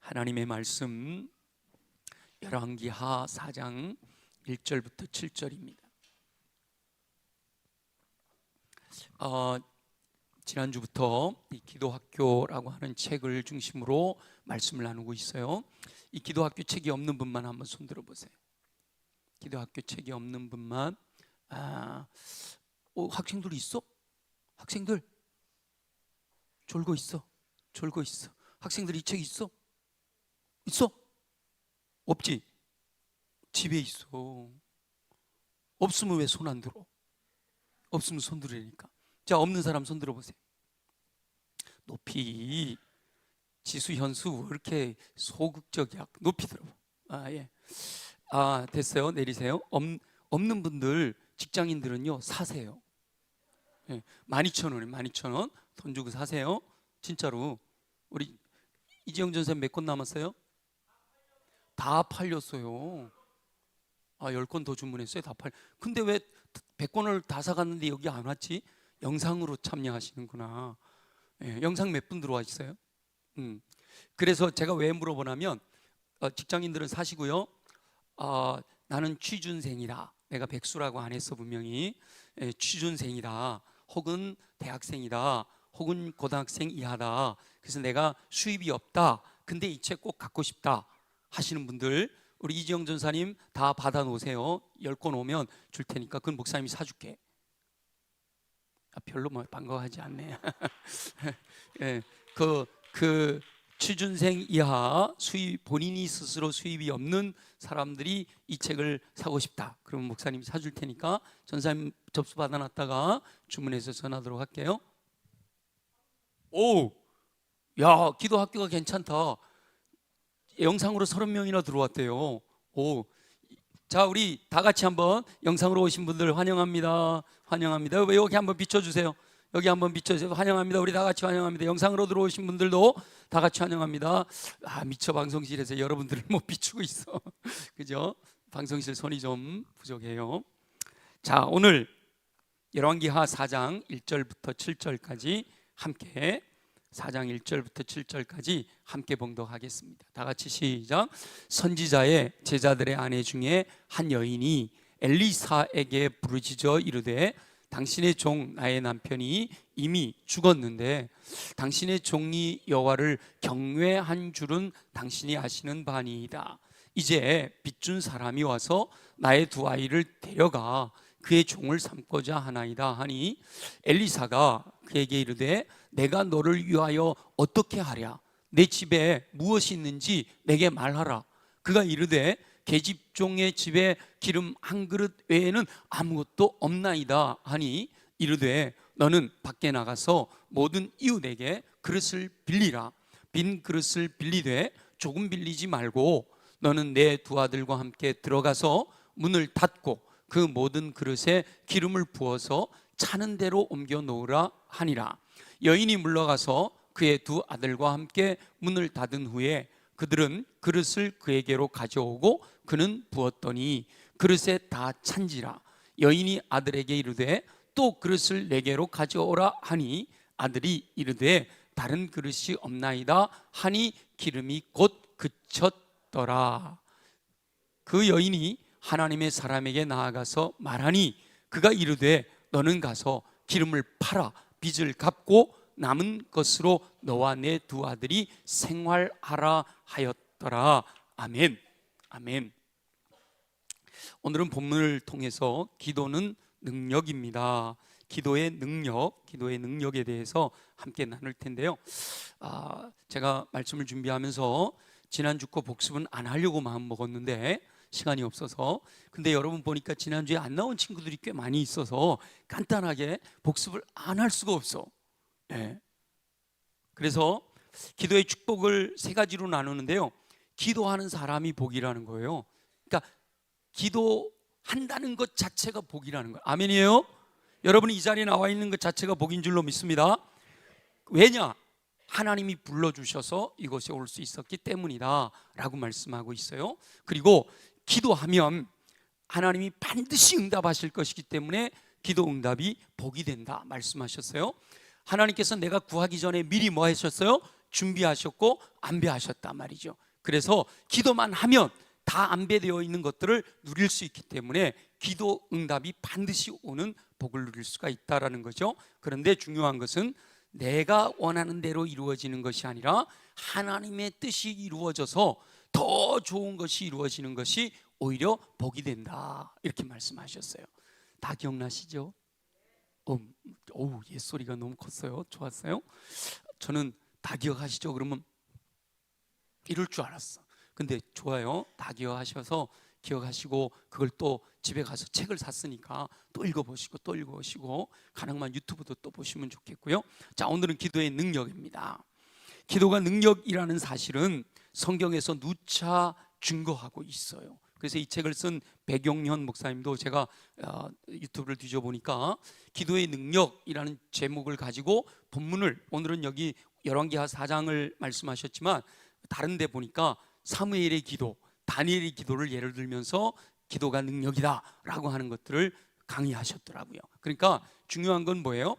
하나님의 말씀 열왕기하 4장 1절부터 7절입니다. 지난주부터 이 기도학교라고 하는 책을 중심으로 말씀을 나누고 있어요. 이 기도학교 책이 없는 분만 한번 손 들어보세요. 기도학교 책이 없는 분만. 학생들 있어? 학생들 졸고 있어. 학생들 이 책 있어? 있어? 없지? 집에 있어. 없으면 왜 손 안 들어? 없으면 손 들으니까. 자, 없는 사람 손 들어보세요. 높이. 지수 현수 왜 이렇게 소극적이야? 높이 들어봐. 예. 됐어요. 내리세요. 없는 분들, 직장인들은요 사세요. 예. 12,000원에 12,000원 돈 주고 사세요. 진짜로. 우리 이지영 전사 몇 권 남았어요? 다 팔렸어요. 10권 더 주문했어요. 다 근데 왜 100권을 다 사갔는데 여기 안 왔지? 영상으로 참여하시는구나. 예, 영상 몇 분 들어와 있어요? 그래서 제가 왜 물어보냐면 직장인들은 사시고요. 나는 취준생이다. 내가 백수라고 안 했어 분명히. 취준생이다. 혹은 대학생이다. 혹은 고등학생 이하다. 그래서 내가 수입이 없다. 근데 이 책 꼭 갖고 싶다 하시는 분들, 우리 이지영 전사님 다 받아 놓으세요. 10권 오면 줄 테니까. 그건 목사님이 사줄게. 별로 반가워하지 않네. 예, 그 취준생 이하 수입, 본인이 스스로 수입이 없는 사람들이 이 책을 사고 싶다. 그러면 목사님이 사줄 테니까 전사님 접수 받아놨다가 주문해서 전하도록 할게요. 오, 야, 기도학교가 괜찮다. 영상으로 30명이나 들어왔대요. 오, 자, 우리 다 같이 한번 영상으로 오신 분들 환영합니다. 환영합니다. 왜 여기 한번 비춰주세요. 여기 한번 비춰주세요. 환영합니다. 우리 다 같이 환영합니다. 영상으로 들어오신 분들도 다 같이 환영합니다. 미처 방송실에서 여러분들을 못 비추고 있어. 그죠? 방송실 손이 좀 부족해요. 자, 오늘 열왕기하 4장 1절부터 7절까지 함께 4장 1절부터 7절까지 함께 봉독하겠습니다. 다 같이 시작. 선지자의 제자들의 아내 중에 한 여인이 엘리사에게 부르짖어 이르되 당신의 종 나의 남편이 이미 죽었는데 당신의 종이 여호와를 경외한 줄은 당신이 아시는 바니이다. 이제 빚준 사람이 와서 나의 두 아이를 데려가 그의 종을 삼고자 하나이다 하니 엘리사가 그에게 이르되 내가 너를 위하여 어떻게 하랴? 내 집에 무엇이 있는지 내게 말하라. 그가 이르되 계집종의 집에 기름 한 그릇 외에는 아무것도 없나이다 하니 이르되 너는 밖에 나가서 모든 이웃에게 그릇을 빌리라. 빈 그릇을 빌리되 조금 빌리지 말고 너는 내 두 아들과 함께 들어가서 문을 닫고 그 모든 그릇에 기름을 부어서 차는 대로 옮겨 놓으라 하니라. 여인이 물러가서 그의 두 아들과 함께 문을 닫은 후에 그들은 그릇을 그에게로 가져오고 그는 부었더니 그릇에 다 찬지라. 여인이 아들에게 이르되 또 그릇을 내게로 가져오라 하니 아들이 이르되 다른 그릇이 없나이다 하니 기름이 곧 그쳤더라. 그 여인이 하나님의 사람에게 나아가서 말하니 그가 이르되 너는 가서 기름을 팔아 빚을 갚고 남은 것으로 너와 내 두 아들이 생활하라 하였더라. 아멘. 아멘. 오늘은 본문을 통해서 기도는 능력입니다. 기도의 능력에 대해서 함께 나눌 텐데요. 제가 말씀을 준비하면서 지난주 거 복습은 안 하려고 마음 먹었는데 시간이 없어서. 근데 여러분 보니까 지난주에 안 나온 친구들이 꽤 많이 있어서 간단하게 복습을 안 할 수가 없어. 네. 그래서 기도의 축복을 세 가지로 나누는데요. 기도하는 사람이 복이라는 거예요. 그러니까 기도한다는 것 자체가 복이라는 거예요. 아멘이에요? 여러분이 이 자리에 나와 있는 것 자체가 복인 줄로 믿습니다. 왜냐? 하나님이 불러주셔서 이곳에 올 수 있었기 때문이다 라고 말씀하고 있어요. 그리고 기도하면 하나님이 반드시 응답하실 것이기 때문에 기도 응답이 복이 된다 말씀하셨어요. 하나님께서 내가 구하기 전에 미리 뭐 하셨어요? 준비하셨고 안배하셨단 말이죠. 그래서 기도만 하면 다 안배되어 있는 것들을 누릴 수 있기 때문에 기도 응답이 반드시 오는 복을 누릴 수가 있다라는 거죠. 그런데 중요한 것은 내가 원하는 대로 이루어지는 것이 아니라 하나님의 뜻이 이루어져서 더 좋은 것이 이루어지는 것이 오히려 복이 된다, 이렇게 말씀하셨어요. 다 기억나시죠? 옛소리가 너무 컸어요. 좋았어요. 저는 다 기억하시죠? 그러면 이럴 줄 알았어. 근데 좋아요. 다 기억하셔서 기억하시고 그걸 또 집에 가서 책을 샀으니까 또 읽어보시고 또 읽어보시고 가능하면 유튜브도 또 보시면 좋겠고요. 자, 오늘은 기도의 능력입니다. 기도가 능력이라는 사실은 성경에서 누차 증거하고 있어요. 그래서 이 책을 쓴 백용현 목사님도 제가 유튜브를 뒤져보니까 기도의 능력이라는 제목을 가지고 본문을, 오늘은 여기 열왕기하 4장을 말씀하셨지만 다른 데 보니까 사무엘의 기도, 다니엘의 기도를 예를 들면서 기도가 능력이다 라고 하는 것들을 강의하셨더라고요. 그러니까 중요한 건 뭐예요?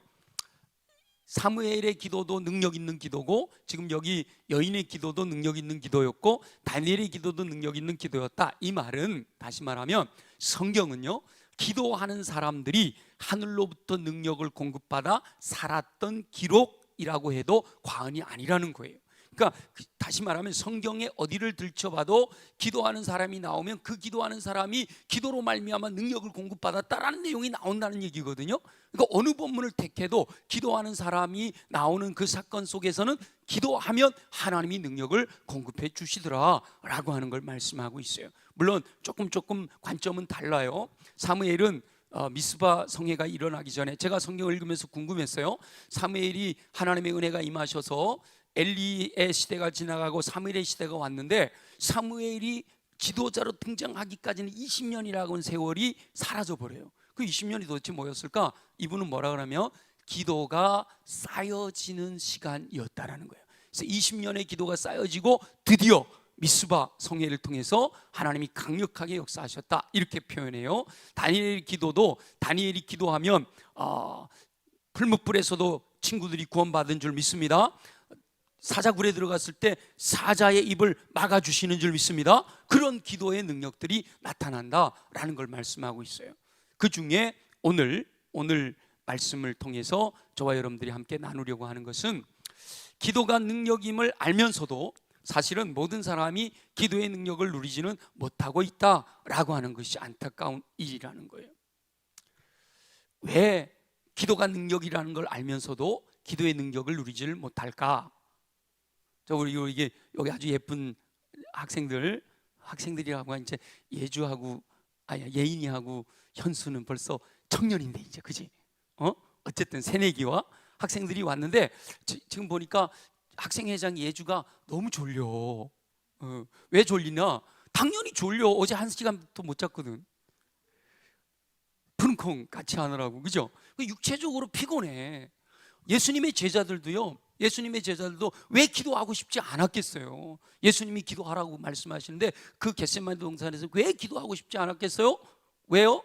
사무엘의 기도도 능력 있는 기도고, 지금 여기 여인의 기도도 능력 있는 기도였고, 다니엘의 기도도 능력 있는 기도였다. 이 말은 다시 말하면 성경은요, 기도하는 사람들이 하늘로부터 능력을 공급받아 살았던 기록이라고 해도 과언이 아니라는 거예요. 그러니까 다시 말하면 성경에 어디를 들춰봐도 기도하는 사람이 나오면 그 기도하는 사람이 기도로 말미암아 능력을 공급받았다라는 내용이 나온다는 얘기거든요. 그러니까 어느 본문을 택해도 기도하는 사람이 나오는 그 사건 속에서는 기도하면 하나님이 능력을 공급해 주시더라라고 하는 걸 말씀하고 있어요. 물론 조금 관점은 달라요. 사무엘은 미스바 성회가 일어나기 전에 제가 성경을 읽으면서 궁금했어요. 사무엘이 하나님의 은혜가 임하셔서 엘리의 시대가 지나가고 사무엘의 시대가 왔는데, 사무엘이 지도자로 등장하기까지는 20년이라고 하는 세월이 사라져버려요. 그 20년이 도대체 뭐였을까? 이분은 뭐라 그러면 기도가 쌓여지는 시간이었다라는 거예요. 그래서 20년의 기도가 쌓여지고 드디어 미스바 성회를 통해서 하나님이 강력하게 역사하셨다, 이렇게 표현해요. 다니엘의 기도도, 다니엘이 기도하면 풀무불에서도 친구들이 구원받은 줄 믿습니다. 사자굴에 들어갔을 때 사자의 입을 막아주시는 줄 믿습니다. 그런 기도의 능력들이 나타난다라는 걸 말씀하고 있어요. 그 중에 오늘 말씀을 통해서 저와 여러분들이 함께 나누려고 하는 것은, 기도가 능력임을 알면서도 사실은 모든 사람이 기도의 능력을 누리지는 못하고 있다라고 하는 것이 안타까운 일이라는 거예요. 왜 기도가 능력이라는 걸 알면서도 기도의 능력을 누리지를 못할까? 우리 이게 여기 아주 예쁜 학생들이라고 이제 예인이하고 현수는 벌써 청년인데 이제, 그지? 어쨌든 새내기와 학생들이 왔는데 지금 보니까 학생회장 예주가 너무 졸려. 왜 졸리나? 당연히 졸려. 어제 1시간도 못 잤거든. 푸른콩 같이 하느라고, 그죠? 육체적으로 피곤해. 예수님의 제자들도 왜 기도하고 싶지 않았겠어요? 예수님이 기도하라고 말씀하시는데 그 겟세마네 동산에서 왜 기도하고 싶지 않았겠어요? 왜요?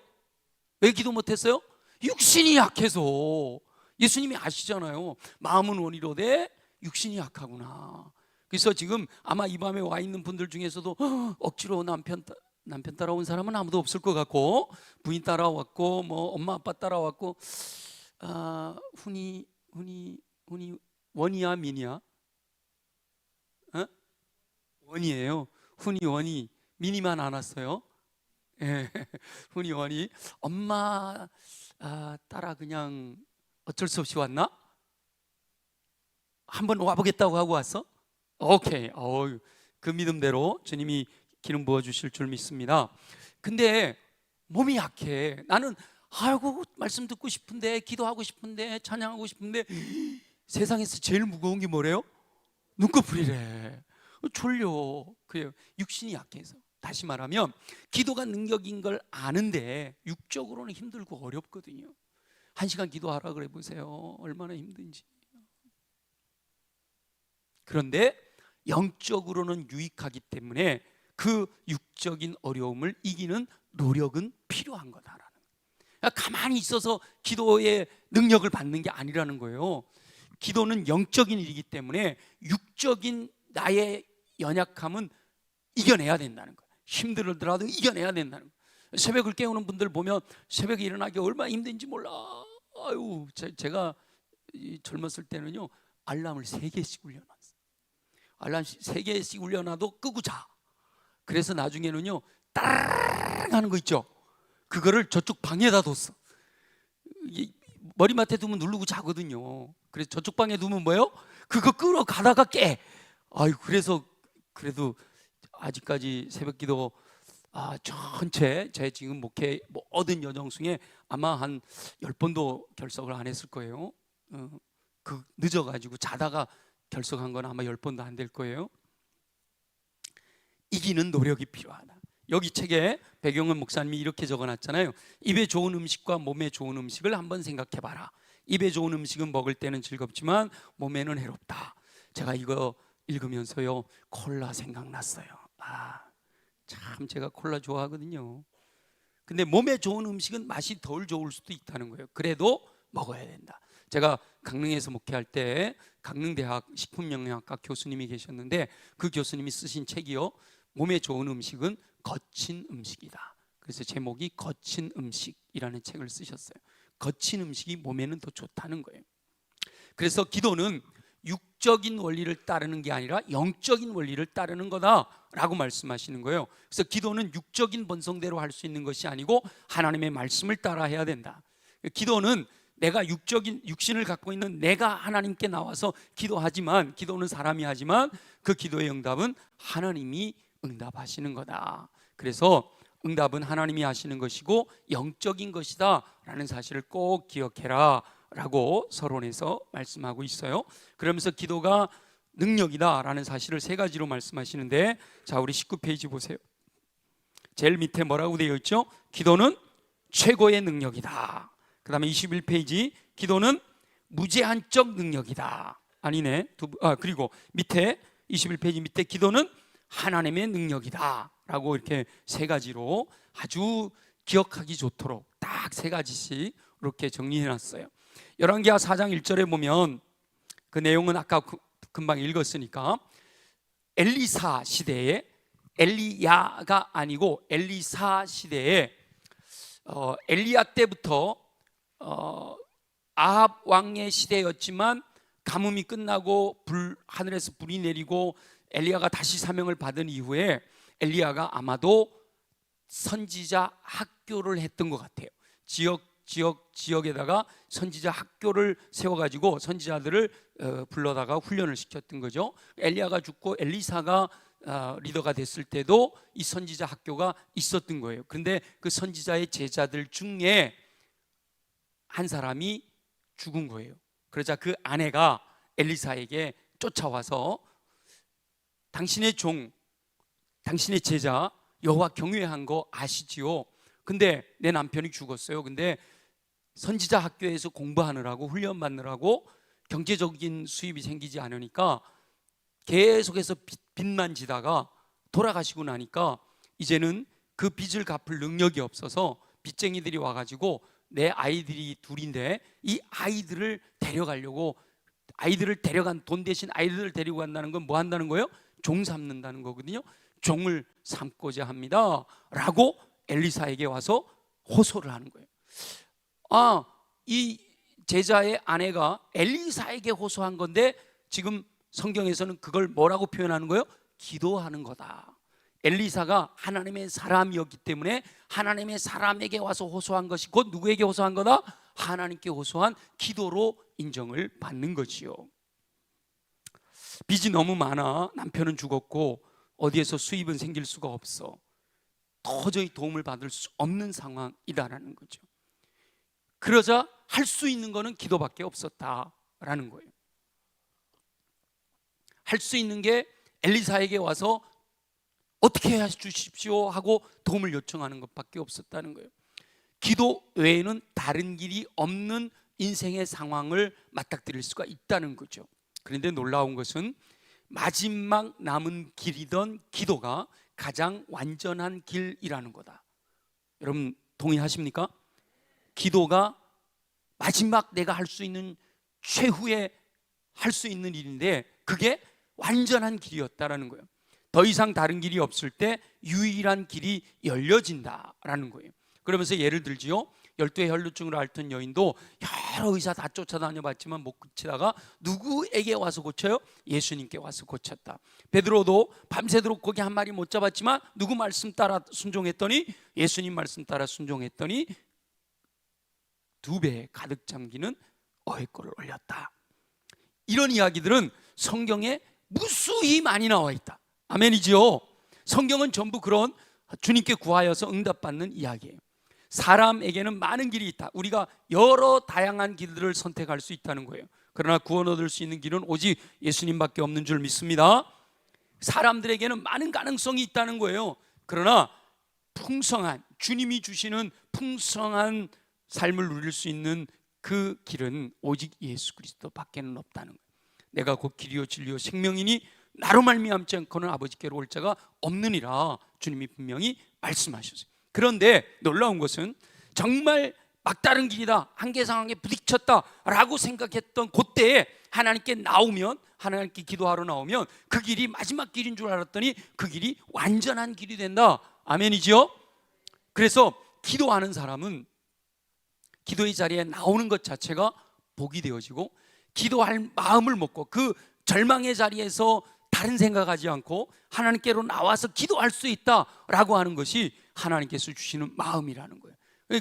왜 기도 못했어요? 육신이 약해서. 예수님이 아시잖아요. 마음은 원이로되 육신이 약하구나. 그래서 지금 아마 이 밤에 와 있는 분들 중에서도 억지로 남편 따라온 사람은 아무도 없을 것 같고, 부인 따라왔고 뭐 엄마 아빠 따라왔고, 훈이 원이야 민이야? 원이에요. 훈이 원이, 민이만 안 왔어요. 예, 훈이 원이 엄마 따라 그냥 어쩔 수 없이 왔나? 한번 와보겠다고 하고 왔어? 오케이. 그 믿음대로 주님이 기름 부어주실 줄 믿습니다. 근데 몸이 약해. 나는 말씀 듣고 싶은데, 기도하고 싶은데, 찬양하고 싶은데, 세상에서 제일 무거운 게 뭐래요? 눈꺼풀이래. 졸려. 그래요. 육신이 약해서. 다시 말하면 기도가 능력인 걸 아는데 육적으로는 힘들고 어렵거든요. 1시간 기도하라 그래 보세요. 얼마나 힘든지. 그런데 영적으로는 유익하기 때문에 그 육적인 어려움을 이기는 노력은 필요한 거다라는 거예요. 가만히 있어서 기도의 능력을 받는 게 아니라는 거예요. 기도는 영적인 일이기 때문에 육적인 나의 연약함은 이겨내야 된다는 거예요. 힘들더라도 이겨내야 된다는 거예요. 새벽을 깨우는 분들 보면 새벽에 일어나기 얼마나 힘든지 몰라. 아유, 제가 젊었을 때는요 알람을 3개씩 울려놨어요. 알람 3개씩 울려놔도 끄고 자. 그래서 나중에는요 따르릉 하는 거 있죠, 그거를 저쪽 방에다 뒀어. 머리맡에 두면 누르고 자거든요. 그래서 저쪽 방에 두면 뭐예요? 그거 끄러 가다가 깨. 아유, 그래서 그래도 아직까지 새벽기도 전체 제 지금 목회 얻은 여정 중에 아마 한 10번도 결석을 안 했을 거예요. 그 늦어가지고 자다가 결석한 건 아마 10번도 안 될 거예요. 이기는 노력이 필요하다. 여기 책에 배경은 목사님이 이렇게 적어놨잖아요. 입에 좋은 음식과 몸에 좋은 음식을 한번 생각해봐라. 입에 좋은 음식은 먹을 때는 즐겁지만 몸에는 해롭다. 제가 이거 읽으면서요 콜라 생각났어요. 참 제가 콜라 좋아하거든요. 근데 몸에 좋은 음식은 맛이 덜 좋을 수도 있다는 거예요. 그래도 먹어야 된다. 제가 강릉에서 목회할 때 강릉대학 식품영양학과 교수님이 계셨는데 그 교수님이 쓰신 책이요, 몸에 좋은 음식은 거친 음식이다. 그래서 제목이 거친 음식이라는 책을 쓰셨어요. 거친 음식이 몸에는 더 좋다는 거예요. 그래서 기도는 육적인 원리를 따르는 게 아니라 영적인 원리를 따르는 거다라고 말씀하시는 거예요. 그래서 기도는 육적인 본성대로 할 수 있는 것이 아니고 하나님의 말씀을 따라 해야 된다. 기도는 내가 육신을 갖고 있는 내가 하나님께 나와서 기도하지만, 기도는 사람이 하지만 그 기도의 응답은 하나님이 응답하시는 거다. 그래서 응답은 하나님이 하시는 것이고 영적인 것이다 라는 사실을 꼭 기억해라 라고 서론에서 말씀하고 있어요. 그러면서 기도가 능력이다 라는 사실을 3가지로 말씀하시는데, 자 우리 19페이지 보세요. 제일 밑에 뭐라고 되어 있죠? 기도는 최고의 능력이다. 그 다음에 21페이지 기도는 무제한적 능력이다. 아니네. 그리고 밑에 21페이지 밑에 기도는 하나님의 능력이다 라고 이렇게 3가지로 아주 기억하기 좋도록 딱 3가지씩 이렇게 정리해놨어요. 열왕기하 4장 1절에 보면 그 내용은 아까 금방 읽었으니까 엘리사 시대에, 엘리야가 아니고 엘리사 시대에 엘리야 때부터 아합 왕의 시대였지만 가뭄이 끝나고 하늘에서 불이 내리고 엘리야가 다시 사명을 받은 이후에 엘리야가 아마도 선지자 학교를 했던 것 같아요. 지역에다가 선지자 학교를 세워가지고 선지자들을 불러다가 훈련을 시켰던 거죠. 엘리야가 죽고 엘리사가 리더가 됐을 때도 이 선지자 학교가 있었던 거예요. 그런데 그 선지자의 제자들 중에 한 사람이 죽은 거예요. 그러자 그 아내가 엘리사에게 쫓아와서 당신의 종, 당신의 제자 여호와 경외한 거 아시지요? 근데 내 남편이 죽었어요. 근데 선지자 학교에서 공부하느라고 훈련 받느라고 경제적인 수입이 생기지 않으니까 계속해서 빚만 지다가 돌아가시고 나니까 이제는 그 빚을 갚을 능력이 없어서 빚쟁이들이 와가지고 내 아이들이 2인데 이 아이들을 데려가려고, 아이들을 데려간 돈 대신 아이들을 데리고 간다는 건 뭐 한다는 거예요? 종 삼는다는 거거든요. 종을 삼고자 합니다 라고 엘리사에게 와서 호소를 하는 거예요. 이 제자의 아내가 엘리사에게 호소한 건데 지금 성경에서는 그걸 뭐라고 표현하는 거예요? 기도하는 거다. 엘리사가 하나님의 사람이었기 때문에 하나님의 사람에게 와서 호소한 것이 곧 누구에게 호소한 거다? 하나님께 호소한 기도로 인정을 받는 거지요. 빚이 너무 많아. 남편은 죽었고 어디에서 수입은 생길 수가 없어. 도저히 도움을 받을 수 없는 상황이다라는 거죠. 그러자 할 수 있는 거는 기도밖에 없었다라는 거예요. 할 수 있는 게 엘리사에게 와서 어떻게 해 주십시오 하고 도움을 요청하는 것밖에 없었다는 거예요. 기도 외에는 다른 길이 없는 인생의 상황을 맞닥뜨릴 수가 있다는 거죠. 그런데 놀라운 것은 마지막 남은 길이던 기도가 가장 완전한 길이라는 거다. 여러분 동의하십니까? 기도가 마지막 내가 할 수 있는 최후의 할 수 있는 일인데 그게 완전한 길이었다라는 거예요. 더 이상 다른 길이 없을 때 유일한 길이 열려진다라는 거예요. 그러면서 예를 들지요, 12의 혈루증으로 앓던 여인도 여러 의사 다 쫓아다녀 봤지만 못 고치다가 누구에게 와서 고쳐요? 예수님께 와서 고쳤다. 베드로도 밤새도록 고기 한 마리 못 잡았지만 누구 말씀 따라 순종했더니, 예수님 말씀 따라 순종했더니 2배에 가득 잠기는 어획골을 올렸다. 이런 이야기들은 성경에 무수히 많이 나와 있다. 아멘이지요. 성경은 전부 그런 주님께 구하여서 응답받는 이야기예요. 사람에게는 많은 길이 있다. 우리가 여러 다양한 길들을 선택할 수 있다는 거예요. 그러나 구원 얻을 수 있는 길은 오직 예수님밖에 없는 줄 믿습니다. 사람들에게는 많은 가능성이 있다는 거예요. 그러나 풍성한, 주님이 주시는 풍성한 삶을 누릴 수 있는 그 길은 오직 예수 그리스도밖에는 없다는 거예요. 내가 곧 길이요 진리요 생명이니 나로 말미암지 않고는 아버지께로 올 자가 없느니라 주님이 분명히 말씀하셨어요. 그런데 놀라운 것은 정말 막다른 길이다, 한계 상황에 부딪혔다라고 생각했던 그때에 하나님께 나오면, 하나님께 기도하러 나오면 그 길이 마지막 길인 줄 알았더니 그 길이 완전한 길이 된다. 아멘이지요? 그래서 기도하는 사람은 기도의 자리에 나오는 것 자체가 복이 되어지고, 기도할 마음을 먹고 그 절망의 자리에서 다른 생각하지 않고 하나님께로 나와서 기도할 수 있다라고 하는 것이 하나님께서 주시는 마음이라는 거예요.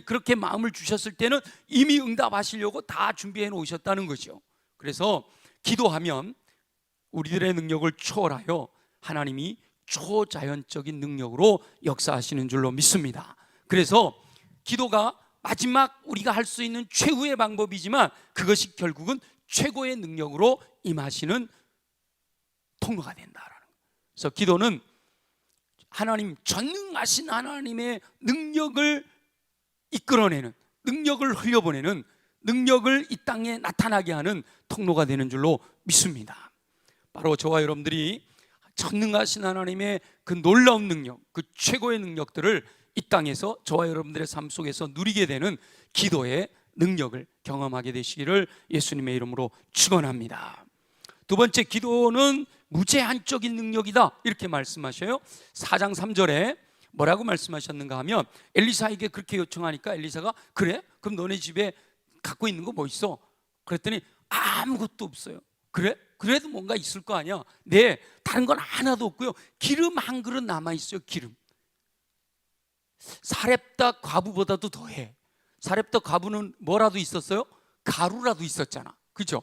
그렇게 마음을 주셨을 때는 이미 응답하시려고 다 준비해 놓으셨다는 거죠. 그래서 기도하면 우리들의 능력을 초월하여 하나님이 초자연적인 능력으로 역사하시는 줄로 믿습니다. 그래서 기도가 마지막 우리가 할 수 있는 최후의 방법이지만 그것이 결국은 최고의 능력으로 임하시는 통로가 된다라는 거예요. 그래서 기도는 하나님, 전능하신 하나님의 능력을 이끌어내는, 능력을 흘려보내는, 능력을 이 땅에 나타나게 하는 통로가 되는 줄로 믿습니다. 바로 저와 여러분들이 전능하신 하나님의 그 놀라운 능력, 그 최고의 능력들을 이 땅에서 저와 여러분들의 삶 속에서 누리게 되는 기도의 능력을 경험하게 되시기를 예수님의 이름으로 축원합니다. 두 번째, 기도는 무제한적인 능력이다 이렇게 말씀하셔요. 4장 3절에 뭐라고 말씀하셨는가 하면, 엘리사에게 그렇게 요청하니까 엘리사가 그래? 그럼 너네 집에 갖고 있는 거 뭐 있어? 그랬더니 아무것도 없어요. 그래? 그래도 뭔가 있을 거 아니야. 네, 다른 건 하나도 없고요, 기름 한 그릇 남아있어요. 기름. 사렙다 과부보다도 더해. 사렙다 과부는 뭐라도 있었어요? 가루라도 있었잖아, 그죠?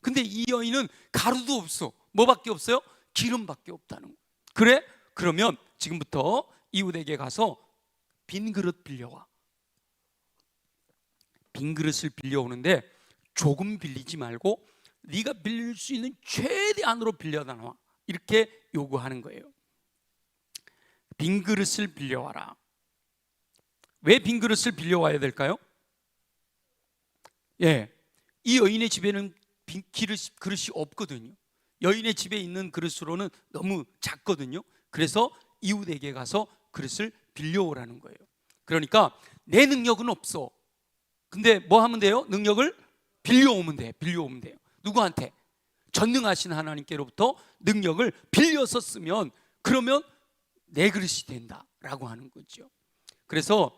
근데 이 여인은 가루도 없어. 뭐밖에 없어요? 기름밖에 없다는 거예요. 그래? 그러면 지금부터 이웃에게 가서 빈 그릇 빌려와. 빈 그릇을 빌려오는데 조금 빌리지 말고 네가 빌릴 수 있는 최대한으로 빌려다 놔, 이렇게 요구하는 거예요. 빈 그릇을 빌려와라. 왜 빈 그릇을 빌려와야 될까요? 예, 이 여인의 집에는 빈 그릇이 없거든요. 여인의 집에 있는 그릇으로는 너무 작거든요. 그래서 이웃에게 가서 그릇을 빌려오라는 거예요. 그러니까 내 능력은 없어. 근데 뭐 하면 돼요? 능력을 빌려오면 돼. 빌려오면 돼요. 누구한테? 전능하신 하나님께로부터 능력을 빌려서 쓰면, 그러면 내 그릇이 된다라고 하는 거죠. 그래서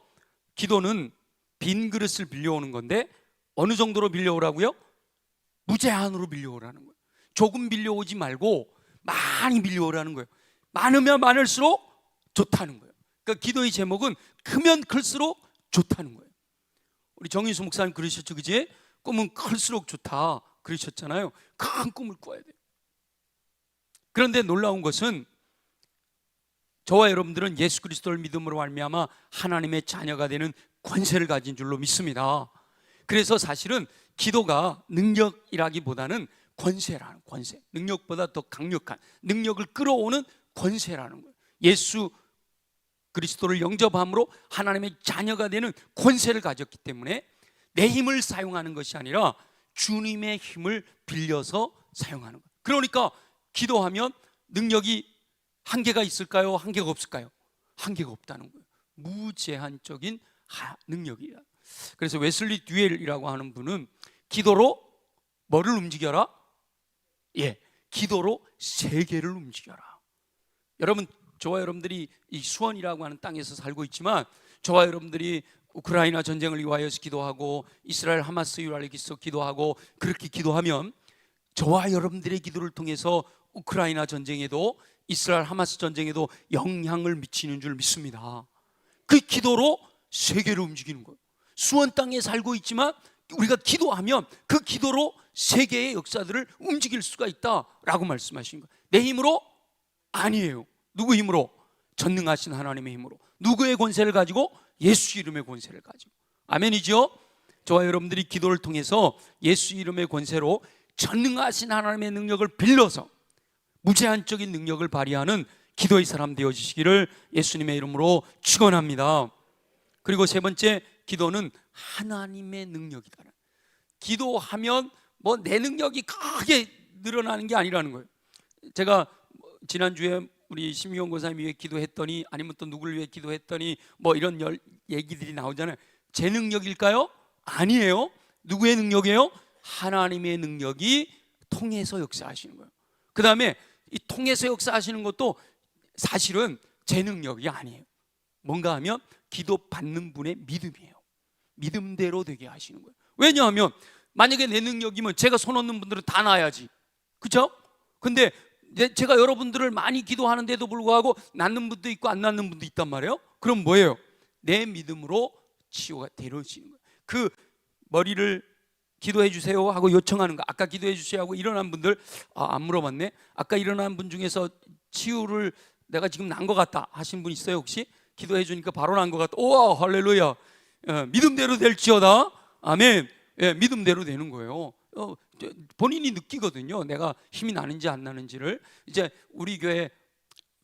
기도는 빈 그릇을 빌려오는 건데 어느 정도로 빌려오라고요? 무제한으로 빌려오라는 거예요. 조금 빌려오지 말고 많이 빌려오라는 거예요. 많으면 많을수록 좋다는 거예요. 그러니까 기도의 제목은 크면 클수록 좋다는 거예요. 우리 정인수 목사님 그러셨죠, 그지? 꿈은 클수록 좋다 그러셨잖아요. 큰 꿈을 꿔야 돼요. 그런데 놀라운 것은 저와 여러분들은 예수 그리스도를 믿음으로 말미암아 하나님의 자녀가 되는 권세를 가진 줄로 믿습니다. 그래서 사실은 기도가 능력이라기보다는 권세라는, 권세, 능력보다 더 강력한 능력을 끌어오는 권세라는 거예요. 예수 그리스도를 영접함으로 하나님의 자녀가 되는 권세를 가졌기 때문에 내 힘을 사용하는 것이 아니라 주님의 힘을 빌려서 사용하는 거예요. 그러니까 기도하면 능력이 한계가 있을까요? 한계가 없을까요? 한계가 없다는 거예요. 무제한적인 능력이야. 그래서 웨슬리 듀엘이라고 하는 분은 기도로 뭐를 움직여라? 예, 기도로 세계를 움직여라. 여러분, 저와 여러분들이 이 수원이라고 하는 땅에서 살고 있지만, 저와 여러분들이 우크라이나 전쟁을 위하여서 기도하고 이스라엘 하마스 유라를 위해서 기도하고, 그렇게 기도하면 저와 여러분들의 기도를 통해서 우크라이나 전쟁에도 이스라엘 하마스 전쟁에도 영향을 미치는 줄 믿습니다. 그 기도로 세계를 움직이는 거예요. 수원 땅에 살고 있지만 우리가 기도하면 그 기도로 세계의 역사들을 움직일 수가 있다라고 말씀하신 거예요. 내 힘으로? 아니에요. 누구 힘으로? 전능하신 하나님의 힘으로. 누구의 권세를 가지고? 예수 이름의 권세를 가지고. 아멘이죠? 저와 여러분들이 기도를 통해서 예수 이름의 권세로 전능하신 하나님의 능력을 빌려서 무제한적인 능력을 발휘하는 기도의 사람 되어주시기를 예수님의 이름으로 축원합니다. 그리고 세 번째, 기도는 하나님의 능력이다. 기도하면 뭐 내 능력이 크게 늘어나는 게 아니라는 거예요. 제가 지난주에 우리 심기영 권사님 위해 기도했더니, 아니면 또 누구를 위해 기도했더니 뭐 이런 얘기들이 나오잖아요. 제 능력일까요? 아니에요. 누구의 능력이에요? 하나님의 능력이 통해서 역사하시는 거예요. 그 다음에 이 통해서 역사하시는 것도 사실은 제 능력이 아니에요. 뭔가 하면 기도 받는 분의 믿음이에요. 믿음대로 되게 하시는 거예요. 왜냐하면 만약에 내 능력이면 제가 손 얻는 분들은 다 나아야지, 그렇죠? 근데 제가 여러분들을 많이 기도하는데도 불구하고 낫는 분도 있고 안 낫는 분도 있단 말이에요. 그럼 뭐예요? 내 믿음으로 치유가 되어지는 거예요. 그 머리를 기도해 주세요 하고 요청하는 거, 아까 기도해 주세요 하고 일어난 분들, 안 물어봤네. 아까 일어난 분 중에서 치유를 내가 지금 난 것 같다 하신 분 있어요? 혹시? 기도해 주니까 바로 난 것 같다. 오와, 할렐루야. 믿음대로 될지어다. 아멘. 예, 믿음대로 되는 거예요. 본인이 느끼거든요. 내가 힘이 나는지 안 나는지를. 이제 우리 교회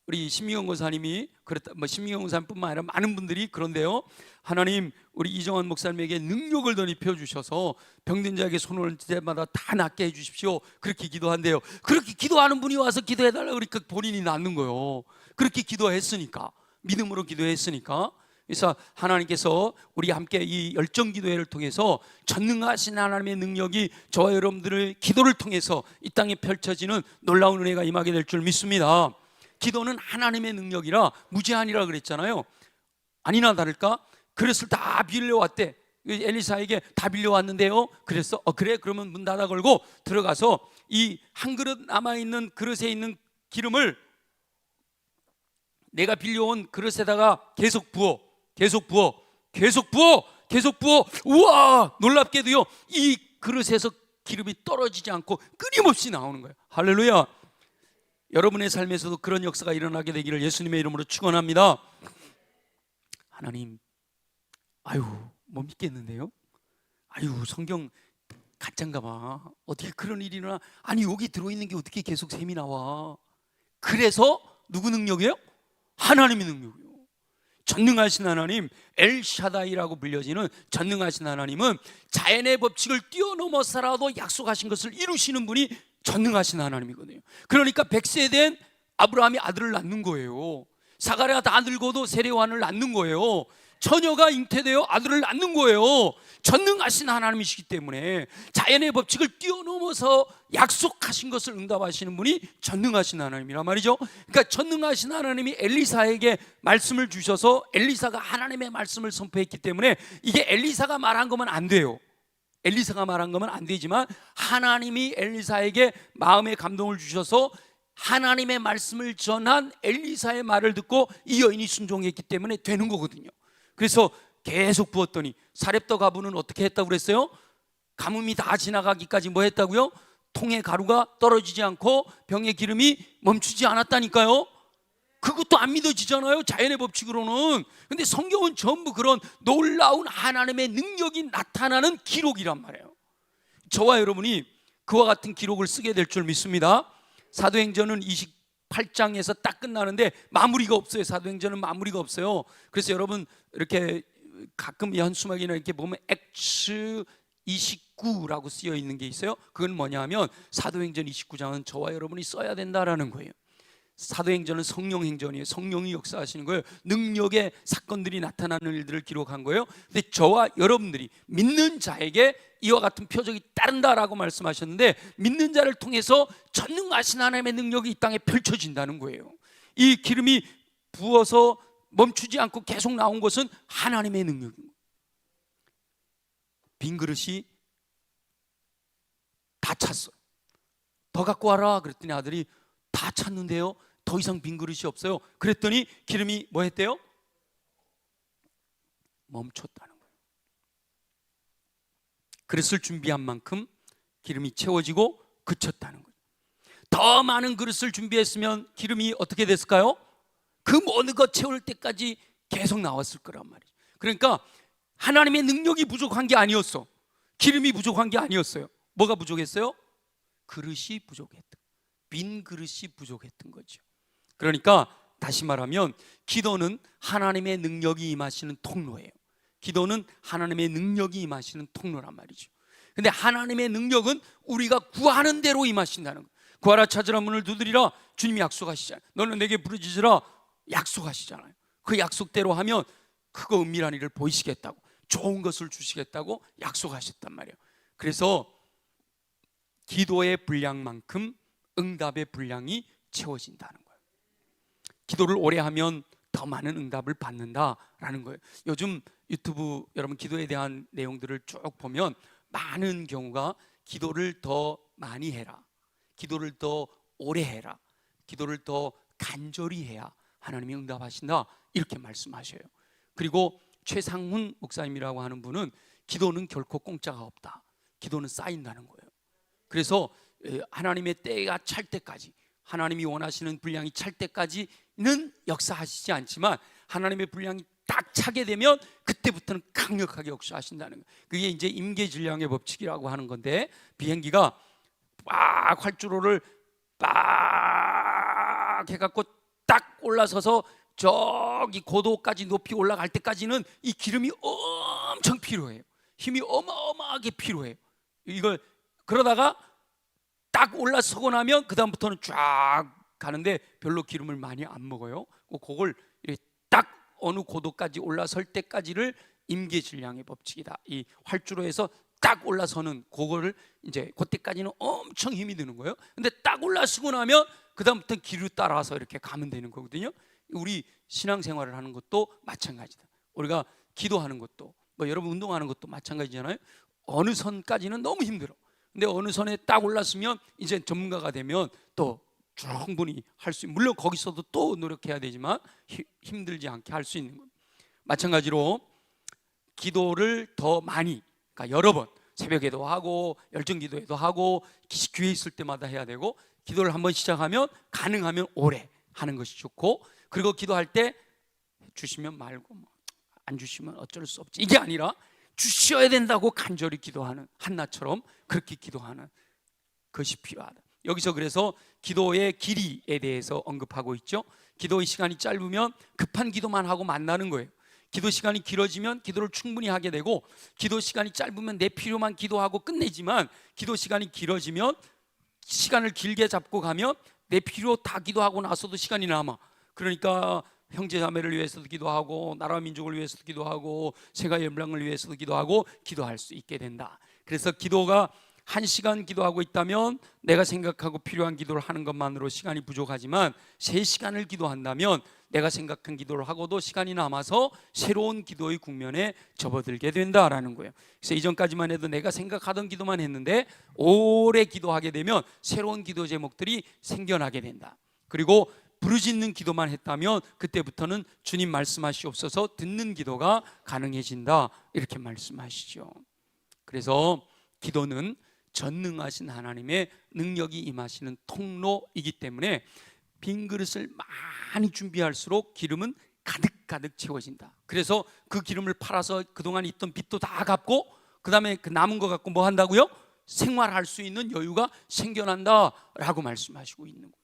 우리 심미경 권사님이 그랬다. 뭐 심미경 권사님뿐만 아니라 많은 분들이 그런데요. 하나님, 우리 이정환 목사님에게 능력을 더 입혀 주셔서 병든 자에게 손을 얹을 때마다 다 낫게 해 주십시오. 그렇게 기도한대요. 그렇게 기도하는 분이 와서 기도해 달라고 그러니까 본인이 낫는 거예요. 그렇게 기도했으니까, 믿음으로 기도했으니까. 그래서 하나님께서 우리 함께 이 열정 기도회를 통해서 전능하신 하나님의 능력이 저와 여러분들의 기도를 통해서 이 땅에 펼쳐지는 놀라운 은혜가 임하게 될 줄 믿습니다. 기도는 하나님의 능력이라 무제한이라 그랬잖아요. 아니나 다를까? 그릇을 다 빌려왔대. 엘리사에게 다 빌려왔는데요. 그래서 그래, 그러면 문 닫아 걸고 들어가서 이 한 그릇 남아있는 그릇에 있는 기름을 내가 빌려온 그릇에다가 계속 부어. 우와, 놀랍게도요, 이 그릇에서 기름이 떨어지지 않고 끊임없이 나오는 거예요. 할렐루야. 여러분의 삶에서도 그런 역사가 일어나게 되기를 예수님의 이름으로 축원합니다. 하나님, 아유, 못 믿겠는데요? 아유, 성경 가짜인가 봐. 어떻게 그런 일이 일어나? 아니, 여기 들어있는 게 어떻게 계속 샘이 나와? 그래서 누구 능력이에요? 하나님의 능력이에요. 전능하신 하나님, 엘샤다이라고 불려지는 전능하신 하나님은 자연의 법칙을 뛰어넘어서라도 약속하신 것을 이루시는 분이 전능하신 하나님이거든요. 그러니까 100세 된 아브라함이 아들을 낳는 거예요. 사가랴가 다 늙어도 세례요한을 낳는 거예요. 처녀가 잉태되어 아들을 낳는 거예요. 전능하신 하나님이시기 때문에 자연의 법칙을 뛰어넘어서 약속하신 것을 응답하시는 분이 전능하신 하나님이란 말이죠. 그러니까 전능하신 하나님이 엘리사에게 말씀을 주셔서 엘리사가 하나님의 말씀을 선포했기 때문에 이게 엘리사가 말한 거면 안 돼요. 엘리사가 말한 거면 안 되지만 하나님이 엘리사에게 마음의 감동을 주셔서 하나님의 말씀을 전한 엘리사의 말을 듣고 이 여인이 순종했기 때문에 되는 거거든요. 그래서 계속 부었더니 사렙더 가부는 어떻게 했다고 그랬어요? 가뭄이 다 지나가기까지 뭐 했다고요? 통의 가루가 떨어지지 않고 병의 기름이 멈추지 않았다니까요. 그것도 안 믿어지잖아요, 자연의 법칙으로는. 근데 성경은 전부 그런 놀라운 하나님의 능력이 나타나는 기록이란 말이에요. 저와 여러분이 그와 같은 기록을 쓰게 될 줄 믿습니다. 사도행전은 28장에서 딱 끝나는데 마무리가 없어요. 사도행전은 마무리가 없어요. 그래서 여러분 이렇게 가끔 현수막이나 이렇게 보면 액츠 29라고 쓰여 있는 게 있어요. 그건 뭐냐 하면 사도행전 29장은 저와 여러분이 써야 된다라는 거예요. 사도행전은 성령 행전이에요. 성령이 역사하시는 거예요. 능력의 사건들이 나타나는 일들을 기록한 거예요. 근데 저와 여러분들이 믿는 자에게 이와 같은 표적이 따른다라고 말씀하셨는데, 믿는 자를 통해서 전능하신 하나님의 능력이 이 땅에 펼쳐진다는 거예요. 이 기름이 부어서 멈추지 않고 계속 나온 것은 하나님의 능력입니다. 빈 그릇이 다 찼어요. 더 갖고 와라 그랬더니 아들이 다 찼는데요, 더 이상 빈 그릇이 없어요. 그랬더니 기름이 뭐 했대요? 멈췄다는 거예요. 그릇을 준비한 만큼 기름이 채워지고 그쳤다는 거예요. 더 많은 그릇을 준비했으면 기름이 어떻게 됐을까요? 그 모든 것 채울 때까지 계속 나왔을 거란 말이죠. 그러니까 하나님의 능력이 부족한 게 아니었어. 기름이 부족한 게 아니었어요. 뭐가 부족했어요? 그릇이 부족했던, 빈 그릇이 부족했던 거죠. 그러니까 다시 말하면 기도는 하나님의 능력이 임하시는 통로예요. 기도는 하나님의 능력이 임하시는 통로란 말이죠. 근데 하나님의 능력은 우리가 구하는 대로 임하신다는 거예요. 구하라 찾으라 문을 두드리라, 주님이 약속하시잖아요. 너는 내게 부르짖으라 약속하시잖아요. 그 약속대로 하면 크고 은밀한 일을 보이시겠다고, 좋은 것을 주시겠다고 약속하셨단 말이에요. 그래서 기도의 분량만큼 응답의 분량이 채워진다는 거예요. 기도를 오래 하면 더 많은 응답을 받는다라는 거예요. 요즘 유튜브 여러분 기도에 대한 내용들을 쭉 보면 많은 경우가 기도를 더 많이 해라, 기도를 더 오래 해라, 기도를 더 간절히 해야 하나님이 응답하신다, 이렇게 말씀하셔요. 그리고 최상훈 목사님이라고 하는 분은 기도는 결코 공짜가 없다, 기도는 쌓인다는 거예요. 그래서 하나님의 때가 찰 때까지, 하나님이 원하시는 분량이 찰 때까지는 역사하시지 않지만 하나님의 분량이 딱 차게 되면 그때부터는 강력하게 역사하신다는 거예요. 그게 이제 임계질량의 법칙이라고 하는 건데, 비행기가 막 활주로를 막 해갖고 딱 올라서서 저기 고도까지 높이 올라갈 때까지는 이 기름이 엄청 필요해요. 힘이 어마어마하게 필요해요. 이걸 그러다가 딱 올라서고 나면 그 다음부터는 쫙 가는데 별로 기름을 많이 안 먹어요. 그걸 딱 어느 고도까지 올라설 때까지를 임계질량의 법칙이다. 이 활주로에서 딱 올라서는 그거를 이제 그때까지는 엄청 힘이 드는 거예요. 근데 딱 올라서고 나면 그 다음부터 길을 따라서 이렇게 가면 되는 거거든요. 우리 신앙생활을 하는 것도 마찬가지다. 우리가 기도하는 것도, 뭐 여러분 운동하는 것도 마찬가지잖아요. 어느 선까지는 너무 힘들어. 근데 어느 선에 딱 올랐으면 이제 전문가가 되면 또 충분히 할 수, 물론 거기서도 또 노력해야 되지만 힘들지 않게 할 수 있는 겁니다. 마찬가지로 기도를 더 많이, 그러니까 여러 번 새벽에도 하고 열정기도에도 하고 교회 있을 때마다 해야 되고, 기도를 한번 시작하면 가능하면 오래 하는 것이 좋고, 그리고 기도할 때 주시면 말고 안 주시면 어쩔 수 없지, 이게 아니라 주셔야 된다고 간절히 기도하는, 한나처럼 그렇게 기도하는 것이 필요하다. 여기서 그래서 기도의 길이에 대해서 언급하고 있죠. 기도의 시간이 짧으면 급한 기도만 하고 만나는 거예요. 기도 시간이 길어지면 기도를 충분히 하게 되고, 기도 시간이 짧으면 내 필요만 기도하고 끝내지만, 기도 시간이 길어지면 시간을 길게 잡고 가면 내 필요 다 기도하고 나서도 시간이 남아. 그러니까 형제 자매를 위해서도 기도하고, 나라 민족을 위해서도 기도하고, 세계 영광을 위해서도 기도하고, 기도할 수 있게 된다. 그래서 기도가 1시간 기도하고 있다면 내가 생각하고 필요한 기도를 하는 것만으로 시간이 부족하지만, 3시간을 기도한다면 내가 생각한 기도를 하고도 시간이 남아서 새로운 기도의 국면에 접어들게 된다라는 거예요. 그래서 이전까지만 해도 내가 생각하던 기도만 했는데 오래 기도하게 되면 새로운 기도 제목들이 생겨나게 된다. 그리고 부르짖는 기도만 했다면 그때부터는 주님 말씀하시옵소서 듣는 기도가 가능해진다, 이렇게 말씀하시죠. 그래서 기도는 전능하신 하나님의 능력이 임하시는 통로이기 때문에 빈 그릇을 많이 준비할수록 기름은 가득가득 채워진다. 그래서 그 기름을 팔아서 그동안 있던 빚도 다 갚고, 그 다음에 그 남은 거 갖고 뭐 한다고요? 생활할 수 있는 여유가 생겨난다라고 말씀하시고 있는 거예요.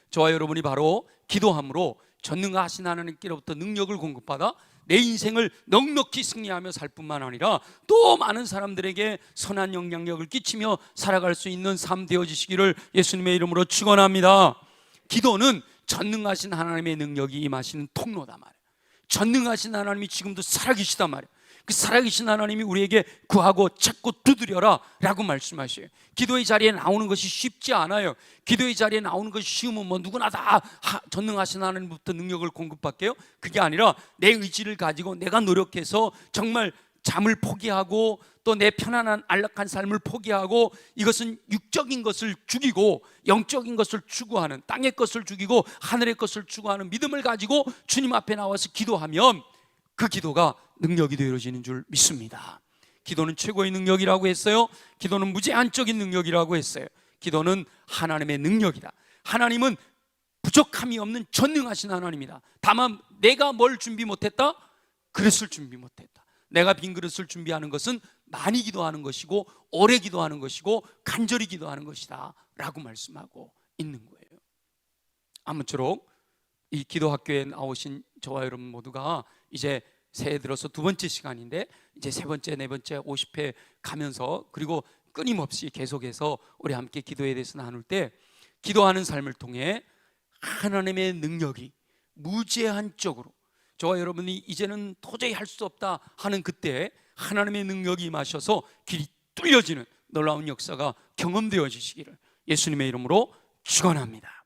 저와 여러분이 바로 기도함으로 전능하신 하나님께로부터 능력을 공급받아 내 인생을 넉넉히 승리하며 살 뿐만 아니라 또 많은 사람들에게 선한 영향력을 끼치며 살아갈 수 있는 삶 되어지시기를 예수님의 이름으로 축원합니다. 기도는 전능하신 하나님의 능력이 임하시는 통로다 말이에요. 전능하신 하나님이 지금도 살아계시다 말이에요. 그 살아계신 하나님이 우리에게 구하고 찾고 두드려라 라고 말씀하셔요. 기도의 자리에 나오는 것이 쉽지 않아요. 기도의 자리에 나오는 것이 쉬우면 뭐 누구나 다 전능하신 하나님부터 능력을 공급받게요? 그게 아니라 내 의지를 가지고 내가 노력해서 정말 잠을 포기하고 또 내 편안한 안락한 삶을 포기하고 이것은 육적인 것을 죽이고 영적인 것을 추구하는, 땅의 것을 죽이고 하늘의 것을 추구하는 믿음을 가지고 주님 앞에 나와서 기도하면 그 기도가 능력이 되어지는 줄 믿습니다. 기도는 최고의 능력이라고 했어요. 기도는 무제한적인 능력이라고 했어요. 기도는 하나님의 능력이다. 하나님은 부족함이 없는 전능하신 하나님이다. 다만 내가 뭘 준비 못했다? 그릇을 준비 못했다. 내가 빈 그릇을 준비하는 것은 많이 기도하는 것이고 오래 기도하는 것이고 간절히 기도하는 것이다 라고 말씀하고 있는 거예요. 아무쪼록 이 기도학교에 나오신 저와 여러분 모두가 이제 새해 들어서 두 번째 시간인데 이제 세 번째, 네 번째, 50회 가면서 그리고 끊임없이 계속해서 우리 함께 기도에 대해서 나눌 때 기도하는 삶을 통해 하나님의 능력이 무제한적으로 저와 여러분이 이제는 도저히 할 수 없다 하는 그때 하나님의 능력이 임하셔서 길이 뚫려지는 놀라운 역사가 경험되어지시기를 예수님의 이름으로 축원합니다.